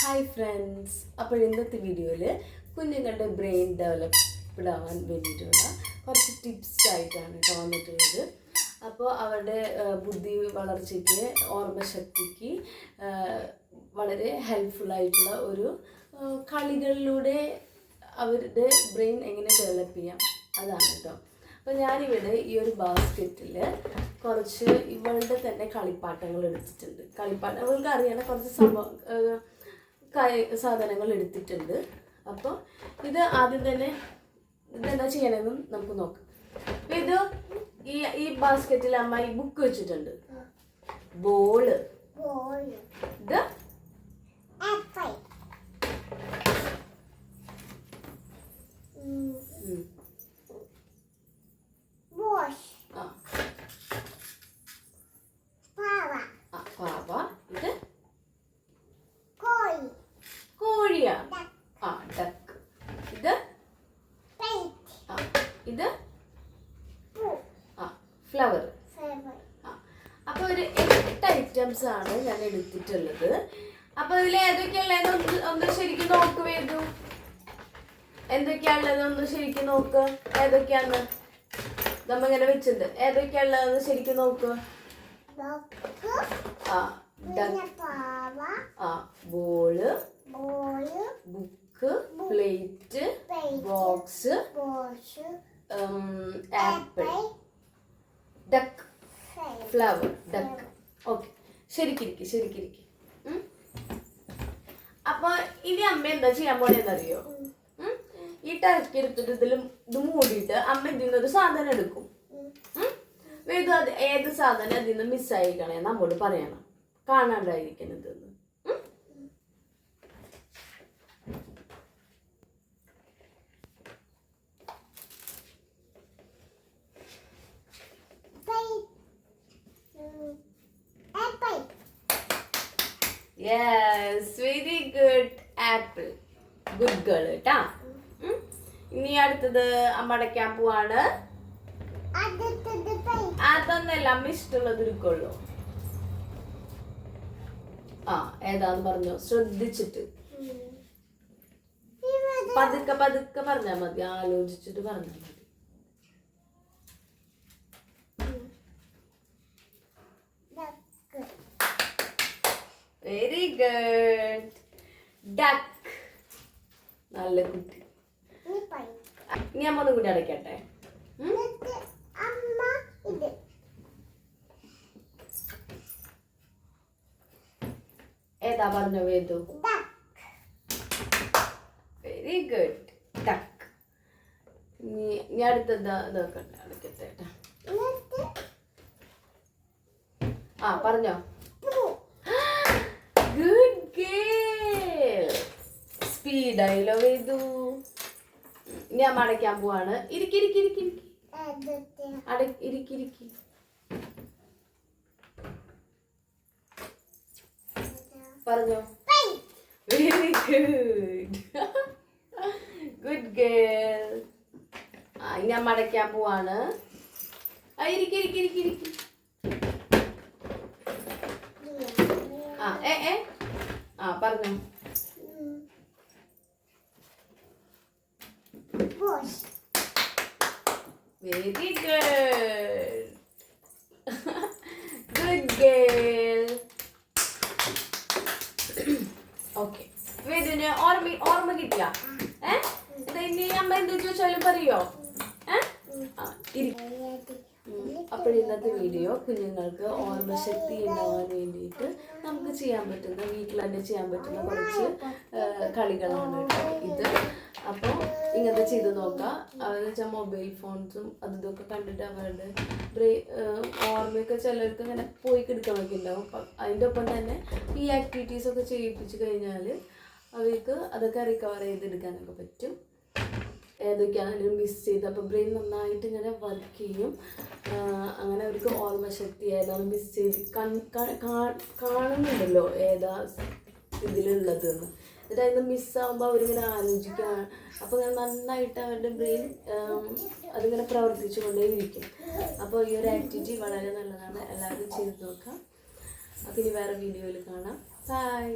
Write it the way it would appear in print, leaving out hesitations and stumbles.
Hi friends, അപ്പോൾ ഇന്നത്തെ വീഡിയോയിൽ കുഞ്ഞുങ്ങളുടെ ബ്രെയിൻ ഡെവലപ്ഡ് ആവാൻ വേണ്ടിയിട്ടുള്ള കുറച്ച് ടിപ്സ് ആയിട്ടാണ് വന്നിട്ടുള്ളത്. അപ്പോൾ അവരുടെ ബുദ്ധി വളർച്ചയ്ക്ക്, ഓർമ്മശക്തിക്ക് വളരെ ഹെൽപ്ഫുള്ളായിട്ടുള്ള ഒരു കളികളിലൂടെ അവരുടെ ബ്രെയിൻ എങ്ങനെ ഡെവലപ്പ് ചെയ്യാം അതാണ് കേട്ടോ. അപ്പോൾ ഞാനിവിടെ ഈ ഒരു ബാസ്ക്കറ്റിൽ കുറച്ച് ഇവളുടെ തന്നെ കളിപ്പാട്ടങ്ങൾ എടുത്തിട്ടുണ്ട്. കളിപ്പാട്ടങ്ങൾക്ക് അറിയണ കുറച്ച് സാധനങ്ങൾ എടുത്തിട്ടുണ്ട്. അപ്പോൾ ഇത് ആദ്യം തന്നെ ഇതെന്താ ചെയ്യണമെന്നും നമുക്ക് നോക്കാം. അപ്പോൾ ഇത് ഈ ബാസ്ക്കറ്റിൽ അമ്മ ഈ ബുക്ക് വെച്ചിട്ടുണ്ട്. ബോള്, ഇത് പാവ, ഇത് കോഴിയാ, ഡക്ക്, ഇത് ഇത് ഫ്ലവർ. അപ്പോൾ ഒരു 8 ഐറ്റംസ് ആണ് ഞാൻ എടുത്തിട്ടുള്ളത്. അപ്പോൾ ഇതിൽ ഏതൊക്കെയുള്ളതെന്ന് ഒന്ന് ശരിക്കും നോക്ക് വേദു. എന്തൊക്കെയാണുള്ളതെന്ന് ശരിക്കും നോക്ക്. ഏതൊക്കെയാന്ന് നമ്മങ്ങനെ വെച്ചിട്ടുണ്ട്. ഏതൊക്കെയാണുള്ളതെന്ന് ശരിക്കും നോക്ക്. Ball, book, plate, box, apple, duck, flower, duck. Okay, ശരിക്കിരിക്കും. അപ്പൊ ഇനി അമ്മ എന്താ ചെയ്യാൻ പോണെന്നറിയോ? ഈ ടർക്കി എടുത്തിട്ട് ഇത് മൂടിയിട്ട് അമ്മ ഇതിൽ നിന്നൊരു സാധനം എടുക്കും. ഇത് അത് ഏത് സാധനം അതിൽ നിന്ന് മിസ്സായിക്കണേ നമ്മോട് പറയണം, കാണാണ്ടായിരിക്കണത്. Yes, very good. Apple, good girl കേട്ടാ. ഇനി അടുത്തത് അമ്മ അടയ്ക്കാൻ പോവാണ്. അതൊന്നല്ല, അമ്മ ഇഷ്ടമുള്ളത് എടുക്കുള്ളൂ. ഏതാന്ന് പറഞ്ഞോ, ശ്രദ്ധിച്ചിട്ട് പതുക്കെ പറഞ്ഞാൽ മതി, ആലോചിച്ചിട്ട് പറഞ്ഞാൽ മതി. Very good. ഡക്ക്, നല്ല കുട്ടി. ഇനി അമ്മ ഒന്നും കൂടി അടയ്ക്കട്ടെ. ഏതാ പറഞ്ഞോ വേദു? Very good, duck. ഇനി അടുത്തെന്താ നോക്കട്ടെ, അടയ്ക്കട്ടെ. പറഞ്ഞോ. ഗുഡ് ഗേൾ, സ്പീഡായില്ലോ വേദു. ഞാൻ അടയ്ക്കാൻ പോവാണ്. ഇരിക്കി പറഞ്ഞോ. Very good, good girl. ഞാൻ മടക്കാൻ പോവാണ്. ഇരിക്കി. പറഞ്ഞോ. Very good, good girl. Okay, വേദിന് ഓർമ്മ കിട്ടിയ? ഇനി അമ്മ എന്ത് ചോദിച്ചാലും പറയോ? അപ്പോൾ ഇന്നത്തെ വീഡിയോ കുഞ്ഞുങ്ങൾക്ക് ഓർമ്മശക്തി ഉണ്ടാവാൻ വേണ്ടിയിട്ട് നമുക്ക് ചെയ്യാൻ പറ്റുന്ന, വീട്ടിൽ തന്നെ ചെയ്യാൻ പറ്റുന്ന കുറച്ച് കളികളാണ് ഇത്. അപ്പോൾ ഇങ്ങനത്തെ ചെയ്ത് നോക്കാം. അതെന്ന് വെച്ചാൽ മൊബൈൽ ഫോൺസും ഇതൊക്കെ കണ്ടിട്ട് അവരുടെ ഓർമ്മയൊക്കെ ചിലർക്ക് ഇങ്ങനെ പോയി കിടക്കാനൊക്കെ ഉണ്ടാവും. അതിൻ്റെ ഒപ്പം തന്നെ ഈ ആക്ടിവിറ്റീസൊക്കെ ചെയ്യിപ്പിച്ച് കഴിഞ്ഞാൽ അവർക്ക് അതൊക്കെ റിക്കവർ ചെയ്തെടുക്കാനൊക്കെ പറ്റും. ഏതൊക്കെയാണെങ്കിലും മിസ് ചെയ്ത് അപ്പോൾ ബ്രെയിൻ നന്നായിട്ട് ഇങ്ങനെ വർക്ക് ചെയ്യും. അങ്ങനെ അവർക്ക് ഓർമ്മശക്തി ഏതാണ് മിസ് ചെയ്ത് കാണുന്നുണ്ടല്ലോ ഏതാ ഇതിലുള്ളതെന്ന്. എന്നിട്ട് അതിന് മിസ്സാകുമ്പോൾ അവരിങ്ങനെ ആലോചിക്കാൻ, അപ്പോൾ ഇങ്ങനെ നന്നായിട്ട് അവരുടെ ബ്രെയിൻ അതിങ്ങനെ പ്രവർത്തിച്ചു കൊണ്ടേയിരിക്കും. അപ്പോൾ ഈ ഒരു ആക്ടിവിറ്റി വളരെ നല്ലതാണ്, എല്ലാവരും ചെയ്ത് നോക്കാം. അപ്പോൾ ഇനി വേറെ വീഡിയോയിൽ കാണാം. ബൈ.